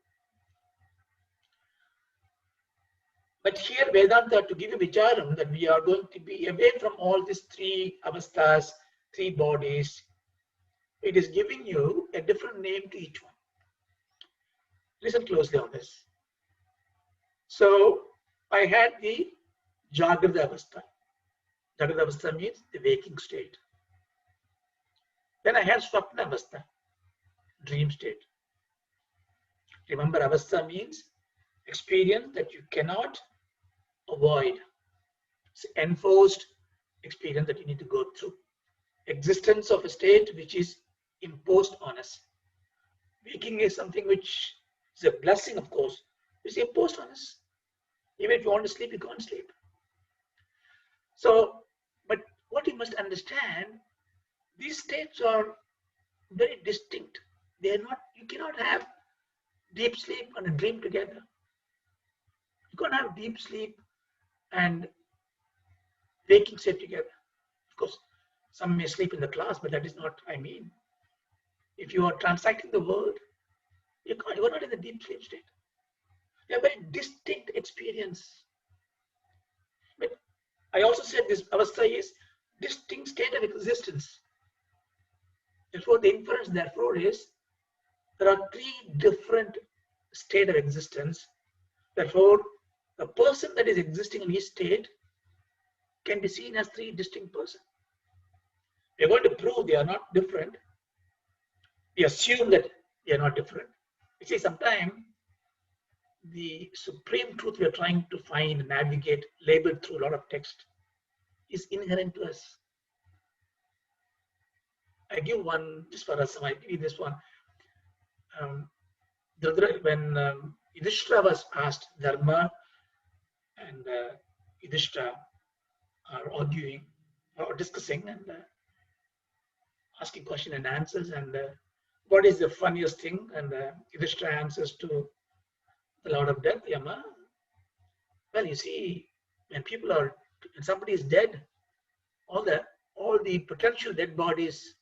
but here Vedanta to give you vicharam that we are going to be away from all these three avasthas, three bodies. It is giving you a different name to each one. Listen closely on this. So I had the Jagrata Avastha. Jagrata Avastha means the waking state. Then I had Swapna Avastha, dream state. Remember, Avastha means experience that you cannot avoid. It's enforced experience that you need to go through. Existence of a state which is imposed on us. Waking is something which is a blessing, of course. It's imposed on us. Even if you want to sleep, you can't sleep. So, but what you must understand, these states are very distinct. They are not, you cannot have deep sleep and a dream together. You can't have deep sleep and waking state together. Of course, some may sleep in the class, but that is not, I mean. If you are transacting the world, you are not in the deep sleep state. You have a very distinct experience. But I also said this avastha is distinct state of existence. Therefore, the inference therefore is there are three different states of existence. Therefore, the person that is existing in each state can be seen as three distinct persons. We are going to prove they are not different. We assume that they are not different. You see, sometimes the supreme truth we are trying to find, navigate, labeled through a lot of text is inherent to us. I give one just for us. I give you this one. When Yudhishthira was asked, Dharma and Yudhishthira are arguing or discussing and asking question and answers, and what is the funniest thing? And Yudhishthira answers to the Lord of Death, Yama. Well, you see, when somebody is dead, all the potential dead bodies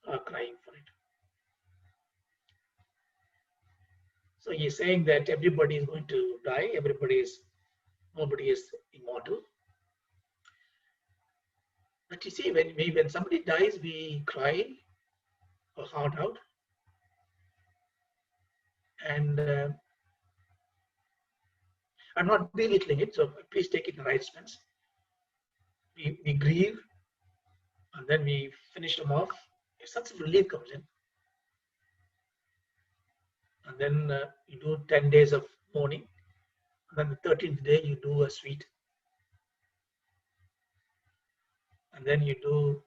are crying for it. So he's saying that everybody is going to die, nobody is immortal. But you see, when somebody dies, we cry our heart out. And I'm not belittling it, so please take it in the right sense. We grieve, and then we finish them off. A sense of relief comes in. And then you do 10 days of mourning. And then the 13th day, you do a sweet. And then you do,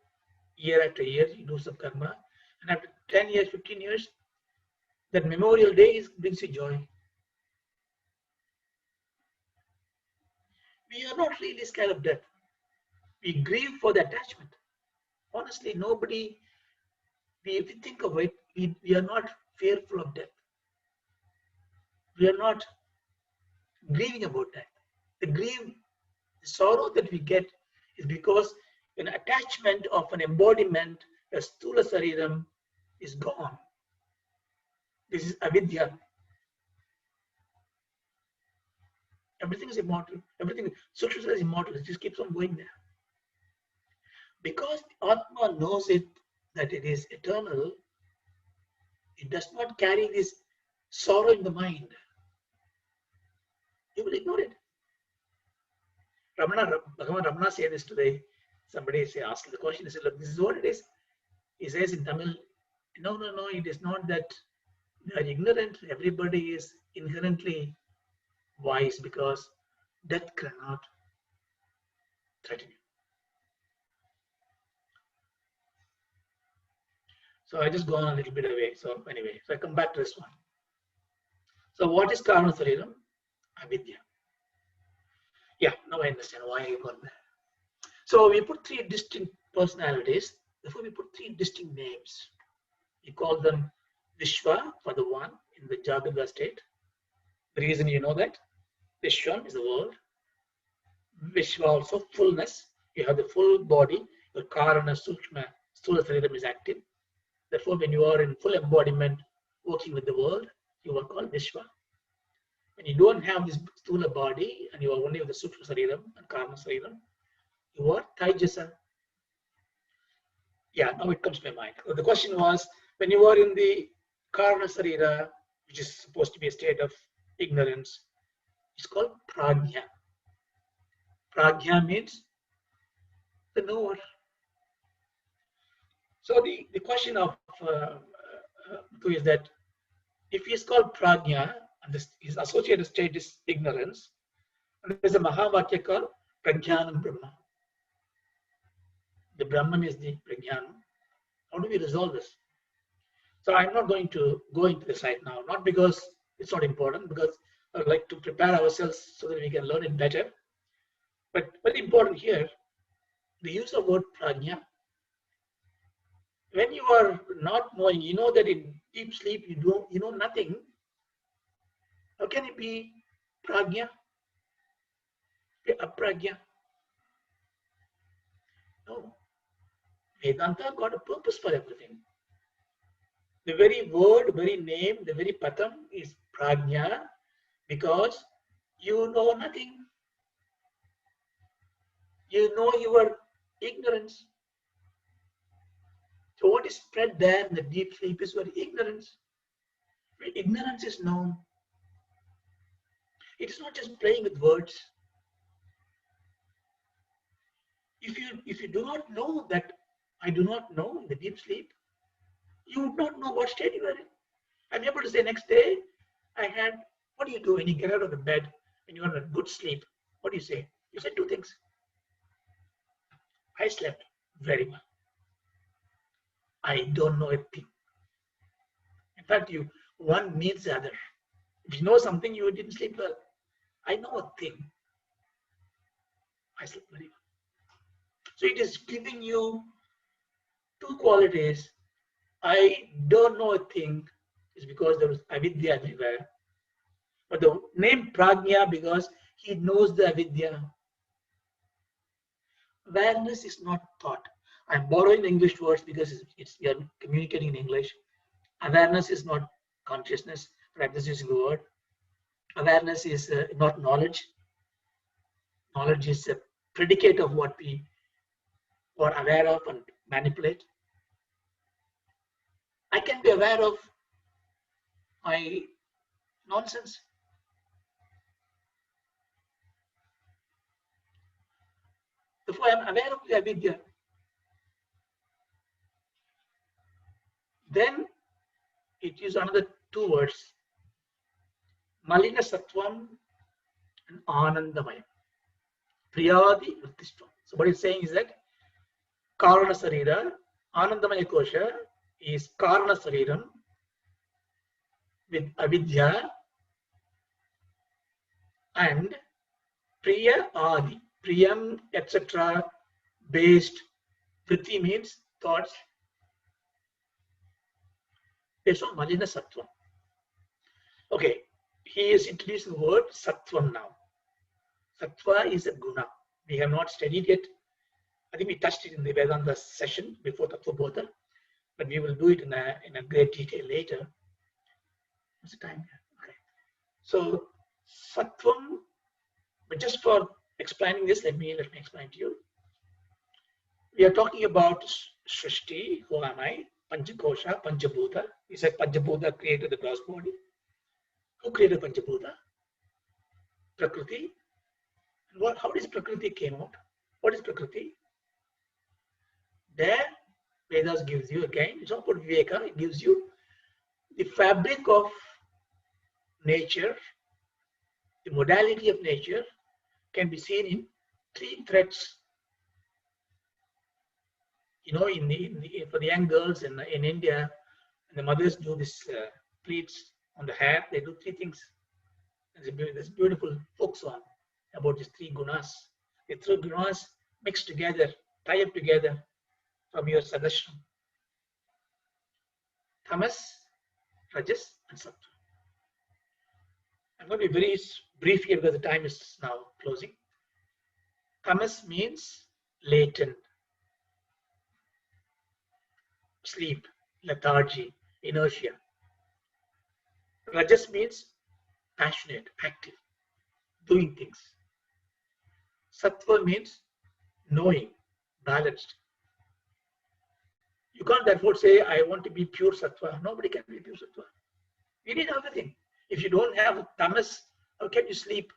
year after year, you do some karma. And after 10 years, 15 years, that memorial day brings you joy. We are not really scared of death. We grieve for the attachment. Honestly, nobody, if you think of it, we are not fearful of death. We are not grieving about that. The sorrow that we get is because an attachment of an embodiment, a sthula sariram, is gone. This is avidya. Everything is immortal. Everything, Sukshma is immortal. It just keeps on going there. Because the Atma knows it, that it is eternal, it does not carry this sorrow in the mind. You will ignore it. Bhagavan Ramana said this today. Somebody asked the question, he said, look, this is what it is. He says in Tamil, no, it is not that they are ignorant. Everybody is inherently wise because death cannot threaten you. So I just go on a little bit away. So anyway, so I come back to this one. So what is Karma Sariram? Avidya. Yeah, now I understand why you got there. So we put three distinct personalities. Therefore, we put three distinct names. We call them Vishwa for the one in the Jagrata state. The reason you know that, Vishwan is the world. Vishwa also fullness. You have the full body, your Karana, Sukshma, Sthula Saridam is active. Therefore, when you are in full embodiment, working with the world, you are called Vishwa. When you don't have this Sthula body and you are only with the Sukshma Saridam and Karana Saridam, you are Taijasa. Yeah, now it comes to my mind. So the question was, when you are in the Karana Sarira, which is supposed to be a state of ignorance, it's called Prajna. Prajna means the knower. So the question of is that if he is called Prajna, and this, his associated state is ignorance, and there's a Mahavakya called Prajnanam Brahma. The Brahman is the Prajnanam. How do we resolve this? So I'm not going to go into this right now, not because it's not important, because I would like to prepare ourselves so that we can learn it better. But very important here, the use of word prajna. When you are not knowing, you know that in deep sleep you know nothing. How can it be prajna? Be aprajna? No. Vedanta got a purpose for everything. The very word, very name, the very patam is prajna because you know nothing. You know your ignorance. So what is spread there in the deep sleep is very ignorance. When ignorance is known, it is not just playing with words. If you do not know that I do not know in the deep sleep, you would not know what state you are in. I'm able to say next day, I had, what do you do when you get out of the bed and you're in a good sleep? What do you say? You say two things. I slept very well. I don't know a thing. In fact, one means the other. If you know something, you didn't sleep well. I know a thing. I slept very well. So it is giving you two qualities. I don't know a thing is because there is avidya everywhere. But the name prajna because he knows the avidya. Awareness is not thought. I'm borrowing English words because we are communicating in English. Awareness is not consciousness, but I'm just using the word. Awareness is not knowledge. Knowledge is a predicate of what we are aware of and manipulate. I can be aware of my nonsense. Therefore, I am aware of the avidya. Then it is another two words. Malina Sattvam and Anandamaya. Priyadi Vrittistvam. So what it's saying is that Karana Sarira, Anandamaya Kosha is Karana Sariram with avidya and Priya Adi. Priyam, etc. based. Vritti means thoughts. Based on Malina Sattvam. Okay, he is introducing the word Sattvam now. Sattva is a guna. We have not studied yet. I think we touched it in the Vedanta session before Tattva Bodha, but we will do it in a great detail later. What's the time here? Okay. So Sattvam, but just for explaining this, let me explain to you. We are talking about Srishti, who am I? Panca Kosha, Panca Bodha. We said Panca Bodha created the gross body. Who created Panca Bodha? Prakriti. And how does Prakriti came out? What is Prakriti? There, Vedas gives you again, it's not about Viveka, it gives you the fabric of nature, the modality of nature can be seen in three threads. You know, for the young girls in India, and the mothers do this pleats on the hair, they do three things. There's this beautiful folk song about these three gunas. The three gunas mixed together, tie up together from your sadashram. Tamas, Rajas, and Sattva. I'm going to be very brief here because the time is now closing. Tamas means latent, sleep, lethargy, inertia. Rajas means passionate, active, doing things. Sattva means knowing, balanced. You can't therefore say, I want to be pure sattva. Nobody can be pure sattva. You need everything. If you don't have tamas, how can you sleep?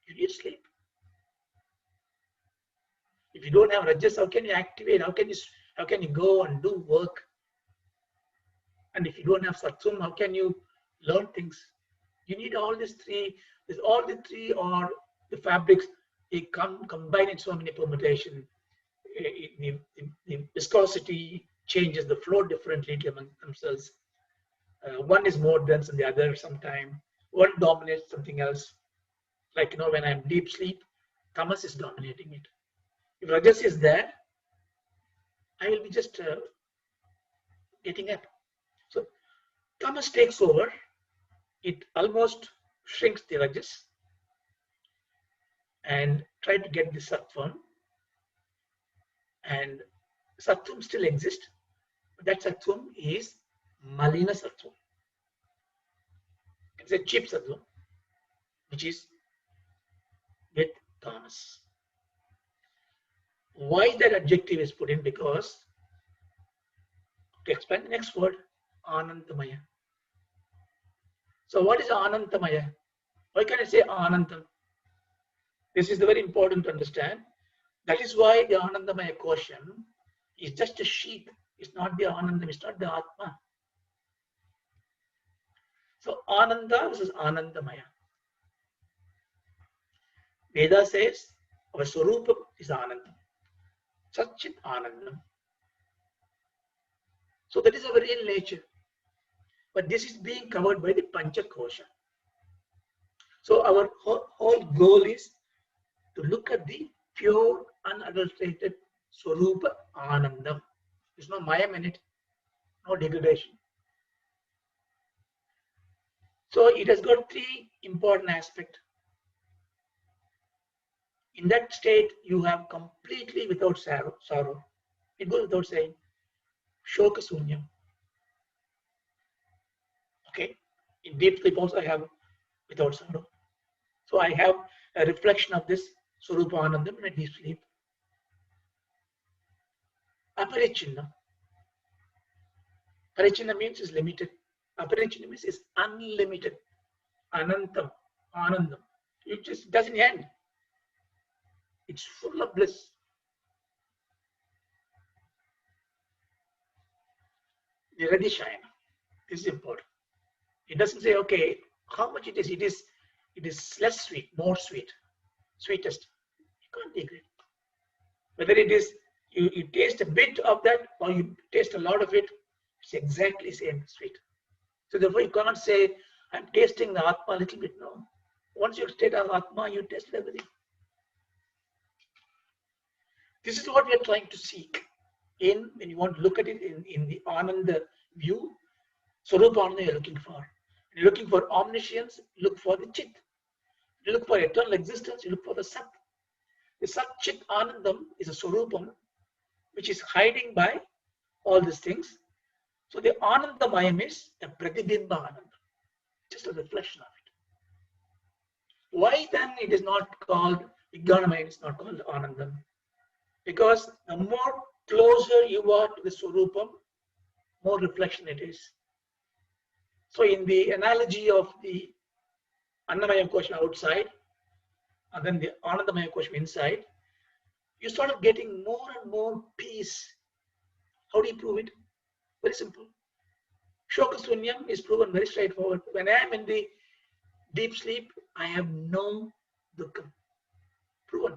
You need sleep. If you don't have rajas, how can you activate? How can you go and do work? And if you don't have satsum, how can you learn things? You need all these three. All the three are the fabrics. They combine in so many permutation. The viscosity changes the flow differently among themselves. One is more dense than the other sometimes. One dominates something else. Like, when I'm deep sleep, tamas is dominating it. If rajas is there, I will be just getting up. So tamas takes over. It almost shrinks the rajas and try to get the sattvam. And sattvam still exists, but that sattvam is malina sattvam. It's a cheap sattvam, which is with tamas. Why that adjective is put in? Because to explain the next word, anantamaya. So what is anantamaya? Why can I say anantam? This is very important to understand. That is why the anandamaya Kosha is just a sheath. It's not the anandam, it's not the atma. So ananda versus anandamaya. Veda says our swarupa is anandam. Satchit anandam. So that is our real nature. But this is being covered by the Panca Kosha. So our whole goal is to look at the pure, unadulterated Swarupa Anandam. There's no Mayam in it, no degradation. So it has got three important aspects. In that state, you have completely without sorrow. It goes without saying, Shoka Sunyam. Okay? In deep sleep also I have without sorrow. So I have a reflection of this Swarupa Anandam in a deep sleep. Aparichinna. Parichinna means is limited. Aparichinna means is unlimited. Anantam, Anandam. It just doesn't end. It's full of bliss. Niradishayana. This is important. It doesn't say, okay, how much it is. It is less sweet, more sweet, sweetest. You can't degrade. Whether it is you taste a bit of that or you taste a lot of it, it's exactly same sweet. So therefore you cannot say, I'm tasting the Atma a little bit. No. Once you taste the Atma, you taste everything. This is what we are trying to seek when you want to look at it in the Ananda view. Swarupa Ananda you're looking for. When you're looking for omniscience, look for the Chit. You look for eternal existence, you look for the Sat. The Sat Chit Anandam is a Swarupam which is hiding by all these things. So the Anandamayam is a Pratibimba Anandam, just a reflection of it. Why then it is not called Vijnanamayam, is not called Anandam? Because the more closer you are to the Swarupam, more reflection it is. So in the analogy of the Annamaya Kosha outside, and then the Anandamaya Kosha inside, you start getting more and more peace. How do you prove it? Very simple. Shoka Sunyam is proven very straightforward. When I am in the deep sleep, I have no dukkha. Proven.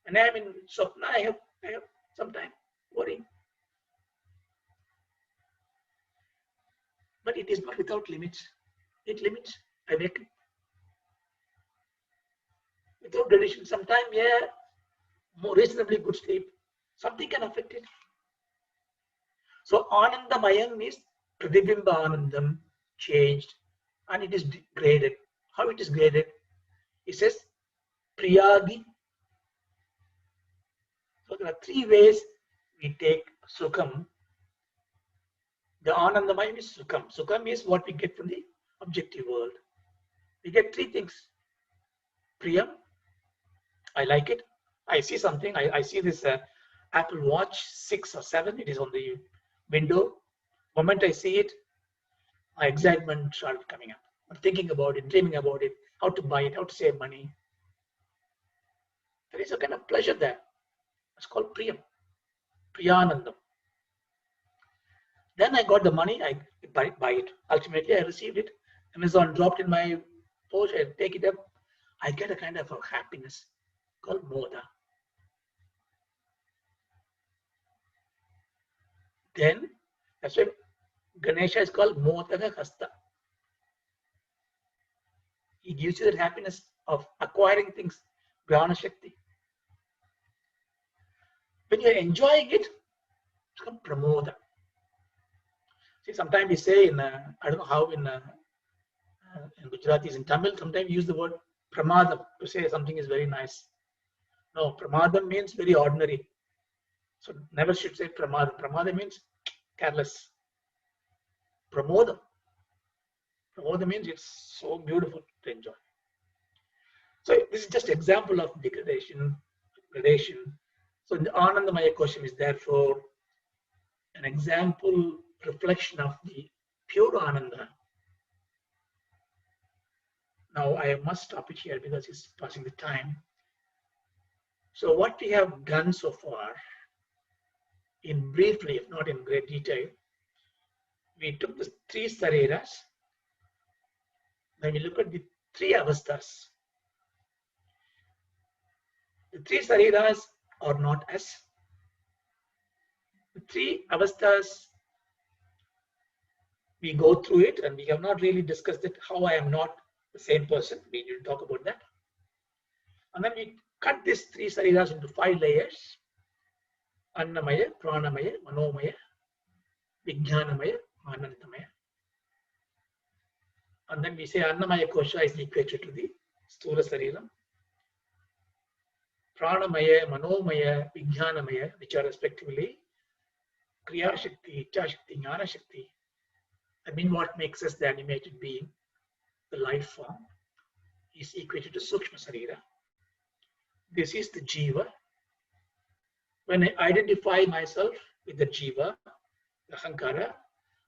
When I am in Swapna, I have sometimes worry. But it is not without limits. It limits awakening. Without gradation, sometimes, more reasonably good sleep, something can affect it. So Anandamayam is Pratibimba Anandam changed and it is graded. How it is graded? It says Priyagi There are three ways we take Sukham. The Anandamaya is Sukham. Sukham is what we get from the objective world. We get three things. Priyam, I like it. I see something. I see this Apple Watch 6 or 7. It is on the window. The moment I see it, my excitement started coming up. I'm thinking about it, dreaming about it, how to buy it, how to save money. There is a kind of pleasure there. It's called Priyam, Priyanandam. Then I got the money, I buy it. Ultimately, I received it. Amazon dropped in my post, I take it up. I get a kind of a happiness called Moda. Then, that's why Ganesha is called Modaka Hasta. He gives you that happiness of acquiring things, Grana Shakti. When you're enjoying it, it's called Pramoda. See, sometimes we say I don't know how in Gujarati, in Tamil, sometimes we use the word pramadam to say something is very nice. No, pramadam means very ordinary. So never should say pramadam. Pramadam means careless. Pramodam. Pramodam means it's so beautiful to enjoy. So this is just example of degradation, gradation. So the Anandamaya question is therefore an example reflection of the pure Ananda. Now I must stop it here because it's passing the time. So what we have done so far, in briefly, if not in great detail, we took the three sariras. When we look at the three avasthas, the three sariras are not us. The three avasthas, we go through it and we have not really discussed it, how I am not the same person. We need to talk about that. And then we cut these three sariras into 5 layers. Annamaya, Pranamaya, Manomaya, Vijnanamaya, Anandamaya. And then we say Annamaya Kosha is equated to the Sthula Sariram. Pranamaya, Manomaya, Vijnanamaya, which are respectively Kriya Shakti, Icha Shakti, Jnana Shakti. I mean, what makes us the animated being, the life form, is equated to Sukshma Sarira. This is the Jiva. When I identify myself with the Jiva, the Ahankara,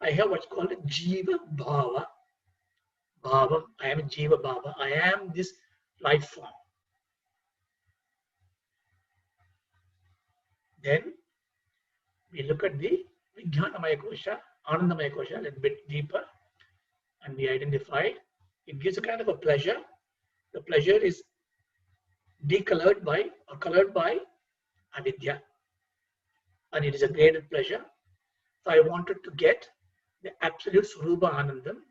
I have what's called a Jiva Bhava. Bhava, I am a Jiva Bhava. I am this life form. Then we look at the Vijnanamaya Kosha, Anandamaya Kosha a little bit deeper, and we identify. It gives a kind of a pleasure. The pleasure is decolored by or colored by avidya, and it is a graded pleasure. So I wanted to get the absolute Swarupa Anandam.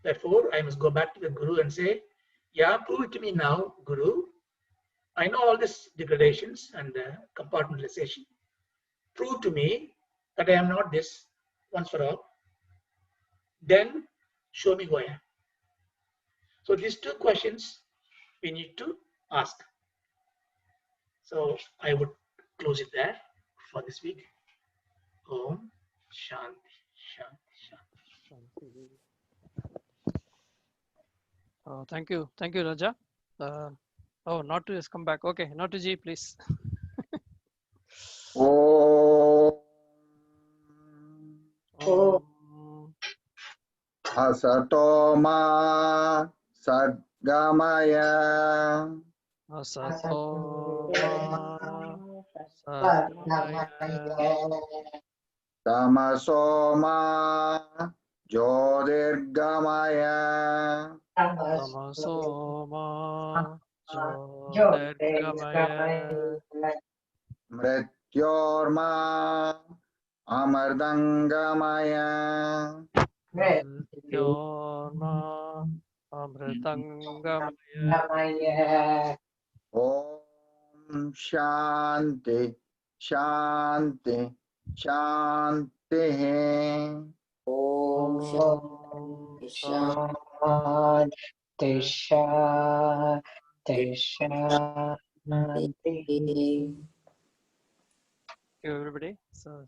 Therefore, I must go back to the Guru and say, yeah, prove it to me now, Guru. I know all these degradations and compartmentalization. Prove to me that I am not this once for all. Then show me who I am. So these two questions we need to ask. So I would close it there for this week. Om Shanti, Shanti, Shanti. Thank you, Raja. Oh, not to just come back. Okay, not to G, please. Om Asatoma Sadgamaya Asatoma Sadgamaya Tamasoma Jyotirgamaya Tamasoma Jyotirgamaya Mrityorma Amardangamaya Mrityorma Amritangamaya. Om Shanti Shanti Shanti Om Om Shanti Shanti Shanti. you everybody. So